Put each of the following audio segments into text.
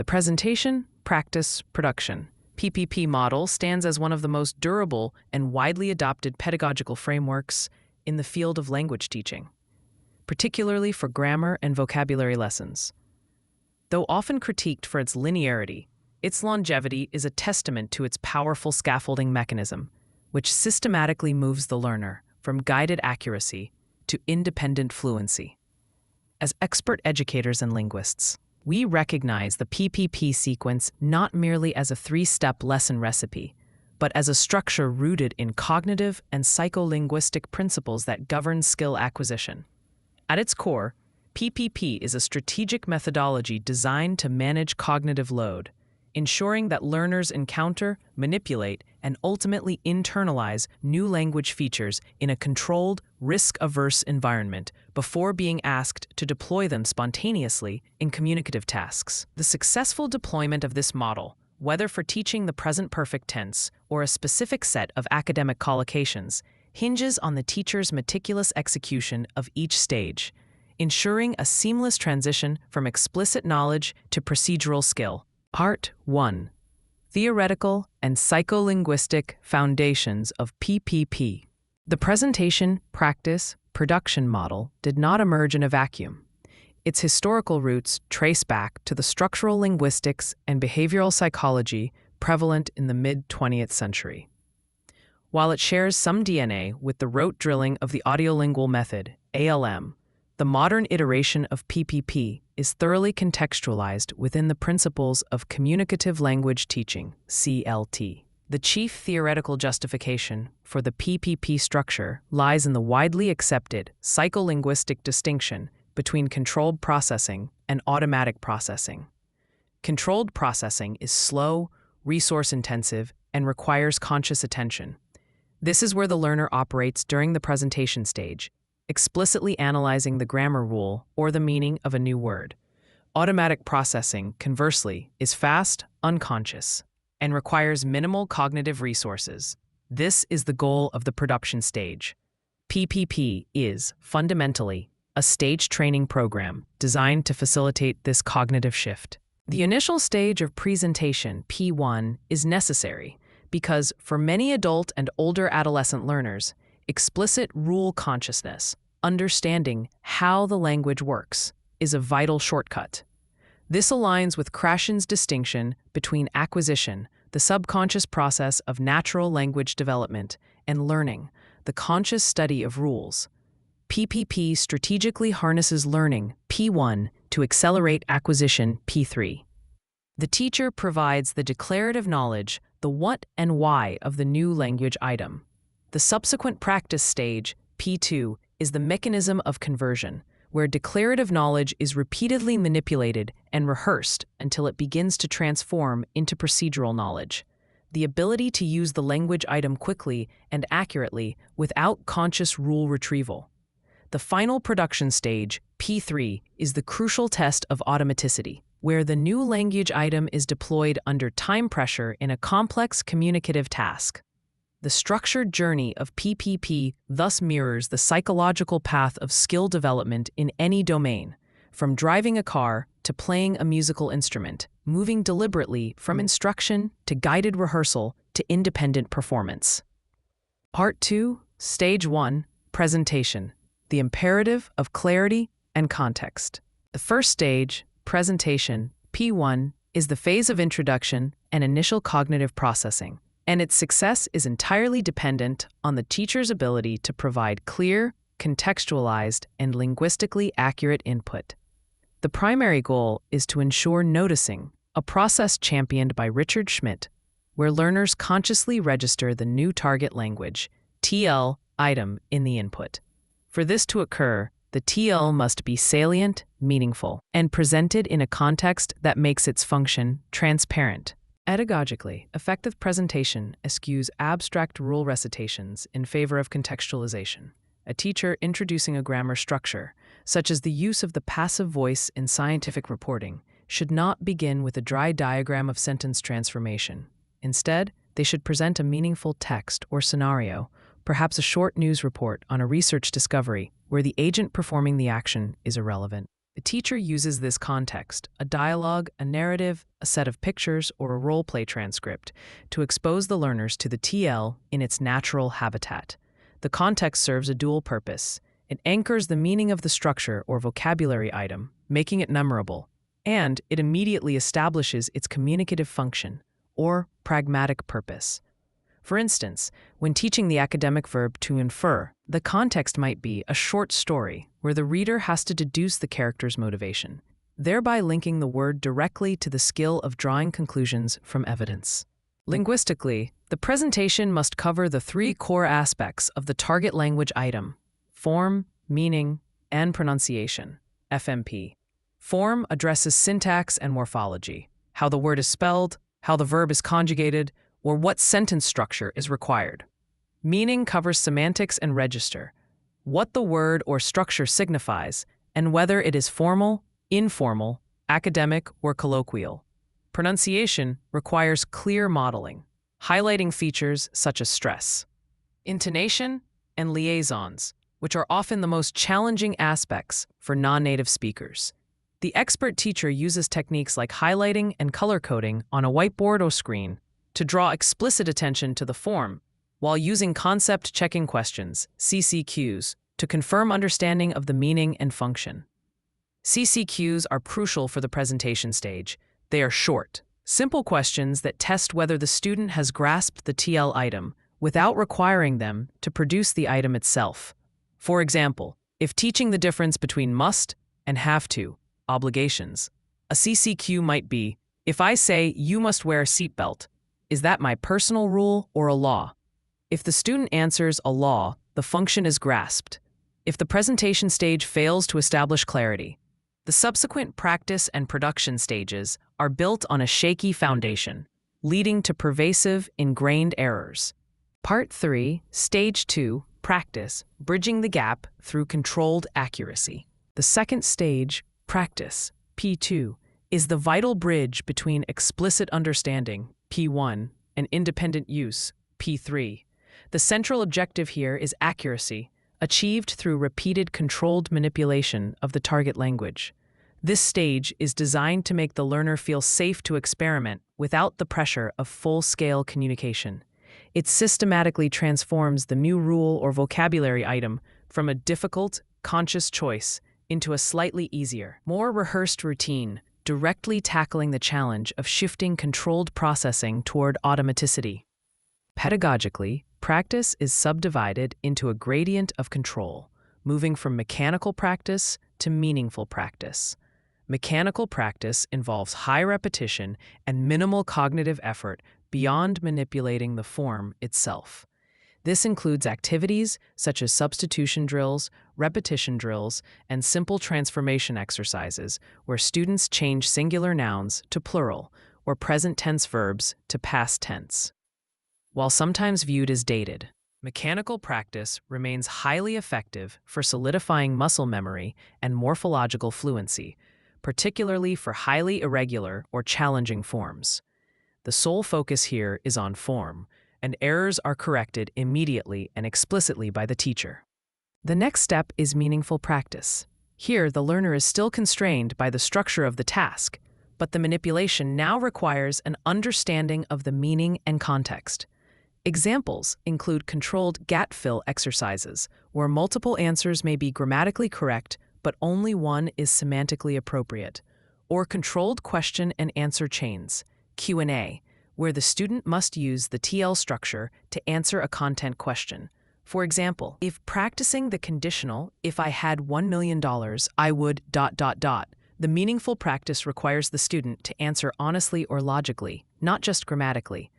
The presentation, practice, production PPP model stands as one of the most durable and widely adopted pedagogical frameworks in the field of language teaching, particularly for grammar and vocabulary lessons. Though often critiqued for its linearity, its longevity is a testament to its powerful scaffolding mechanism, which systematically moves the learner from guided accuracy to independent fluency. As expert educators and linguists, we recognize the PPP sequence not merely as a three-step lesson recipe, but as a structure rooted in cognitive and psycholinguistic principles that govern skill acquisition. At its core, PPP is a strategic methodology designed to manage cognitive load, ensuring that learners encounter, manipulate, and ultimately internalize new language features in a controlled, risk-averse environment before being asked to deploy them spontaneously in communicative tasks. The successful deployment of this model, whether for teaching the present perfect tense or a specific set of academic collocations, hinges on the teacher's meticulous execution of each stage, ensuring a seamless transition from explicit knowledge to procedural skill. Part 1. Theoretical and Psycholinguistic Foundations of PPP. The presentation, practice, production model did not emerge in a vacuum. Its historical roots trace back to the structural linguistics and behavioral psychology prevalent in the mid-20th century. While it shares some DNA with the rote drilling of the audiolingual method, ALM, the modern iteration of PPP is thoroughly contextualized within the principles of communicative language teaching, CLT. The chief theoretical justification for the PPP structure lies in the widely accepted psycholinguistic distinction between controlled processing and automatic processing. Controlled processing is slow, resource-intensive, and requires conscious attention. This is where the learner operates during the presentation stage, explicitly analyzing the grammar rule or the meaning of a new word. Automatic processing, conversely, is fast, unconscious, and requires minimal cognitive resources. This is the goal of the production stage. PPP is, fundamentally, a stage training program designed to facilitate this cognitive shift. The initial stage of presentation, P1, is necessary because, for many adult and older adolescent learners, explicit rule consciousness, understanding how the language works, is a vital shortcut. This aligns with Krashen's distinction between acquisition, the subconscious process of natural language development, and learning, the conscious study of rules. PPP strategically harnesses learning, P1, to accelerate acquisition, P3. The teacher provides the declarative knowledge, the what and why of the new language item. The subsequent practice stage, P2, is the mechanism of conversion, where declarative knowledge is repeatedly manipulated and rehearsed until it begins to transform into procedural knowledge. The ability to use the language item quickly and accurately without conscious rule retrieval. The final production stage, P3, is the crucial test of automaticity, where the new language item is deployed under time pressure in a complex communicative task. The structured journey of PPP thus mirrors the psychological path of skill development in any domain, from driving a car to playing a musical instrument, moving deliberately from instruction to guided rehearsal to independent performance. Part 2, Stage 1, Presentation, the imperative of clarity and context. The first stage, presentation, P1, is the phase of introduction and initial cognitive processing, and its success is entirely dependent on the teacher's ability to provide clear, contextualized, and linguistically accurate input. The primary goal is to ensure noticing, a process championed by Richard Schmidt, where learners consciously register the new target language, TL, item in the input. For this to occur, the TL must be salient, meaningful, and presented in a context that makes its function transparent. Pedagogically, effective presentation eschews abstract rule recitations in favor of contextualization. A teacher introducing a grammar structure, such as the use of the passive voice in scientific reporting, should not begin with a dry diagram of sentence transformation. Instead, they should present a meaningful text or scenario, perhaps a short news report on a research discovery where the agent performing the action is irrelevant. The teacher uses this context, a dialogue, a narrative, a set of pictures, or a role-play transcript, to expose the learners to the TL in its natural habitat. The context serves a dual purpose. It anchors the meaning of the structure or vocabulary item, making it memorable, and it immediately establishes its communicative function, or pragmatic purpose. For instance, when teaching the academic verb to infer, the context might be a short story where the reader has to deduce the character's motivation, thereby linking the word directly to the skill of drawing conclusions from evidence. Linguistically, the presentation must cover the three core aspects of the target language item: form, meaning, and pronunciation, FMP. Form addresses syntax and morphology, how the word is spelled, how the verb is conjugated, or what sentence structure is required. Meaning covers semantics and register, what the word or structure signifies, and whether it is formal, informal, academic, or colloquial. Pronunciation requires clear modeling, highlighting features such as stress, intonation, and liaisons, which are often the most challenging aspects for non-native speakers. The expert teacher uses techniques like highlighting and color coding on a whiteboard or screen to draw explicit attention to the form, while using concept-checking questions, CCQs, to confirm understanding of the meaning and function. CCQs are crucial for the presentation stage. They are short, simple questions that test whether the student has grasped the TL item without requiring them to produce the item itself. For example, if teaching the difference between must and have to obligations, a CCQ might be, if I say you must wear a seatbelt, is that my personal rule or a law? If the student answers a law, the function is grasped. If the presentation stage fails to establish clarity, the subsequent practice and production stages are built on a shaky foundation, leading to pervasive, ingrained errors. Part 3, Stage 2, Practice, bridging the gap through controlled accuracy. The second stage, Practice, P2, is the vital bridge between explicit understanding, P1, and independent use, P3. The central objective here is accuracy, achieved through repeated controlled manipulation of the target language. This stage is designed to make the learner feel safe to experiment without the pressure of full-scale communication. It systematically transforms the new rule or vocabulary item from a difficult, conscious choice into a slightly easier, more rehearsed routine, directly tackling the challenge of shifting controlled processing toward automaticity. Pedagogically, practice is subdivided into a gradient of control, moving from mechanical practice to meaningful practice. Mechanical practice involves high repetition and minimal cognitive effort beyond manipulating the form itself. This includes activities such as substitution drills, repetition drills, and simple transformation exercises where students change singular nouns to plural or present tense verbs to past tense. While sometimes viewed as dated, mechanical practice remains highly effective for solidifying muscle memory and morphological fluency, particularly for highly irregular or challenging forms. The sole focus here is on form, and errors are corrected immediately and explicitly by the teacher. The next step is meaningful practice. Here, the learner is still constrained by the structure of the task, but the manipulation now requires an understanding of the meaning and context. Examples include controlled gap-fill exercises, where multiple answers may be grammatically correct, but only one is semantically appropriate, or controlled question and answer chains, Q&A, where the student must use the TL structure to answer a content question. For example, if practicing the conditional, if I had $1 million, I would ... The meaningful practice requires the student to answer honestly or logically, not just grammatically.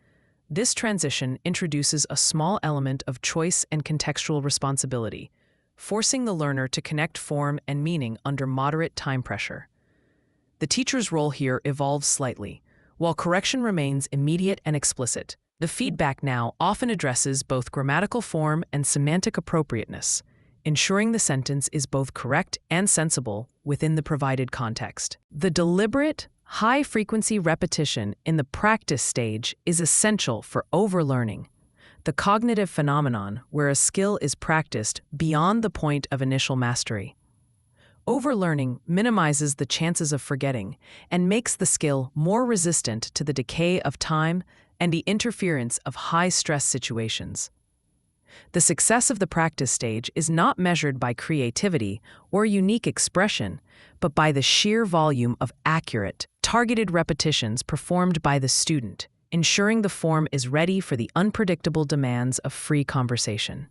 This transition introduces a small element of choice and contextual responsibility, forcing the learner to connect form and meaning under moderate time pressure. The teacher's role here evolves slightly. While correction remains immediate and explicit, the feedback now often addresses both grammatical form and semantic appropriateness, ensuring the sentence is both correct and sensible within the provided context. The deliberate, high-frequency repetition in the practice stage is essential for overlearning, the cognitive phenomenon where a skill is practiced beyond the point of initial mastery. Overlearning minimizes the chances of forgetting and makes the skill more resistant to the decay of time and the interference of high-stress situations. The success of the practice stage is not measured by creativity or unique expression, but by the sheer volume of accurate, targeted repetitions performed by the student, ensuring the form is ready for the unpredictable demands of free conversation.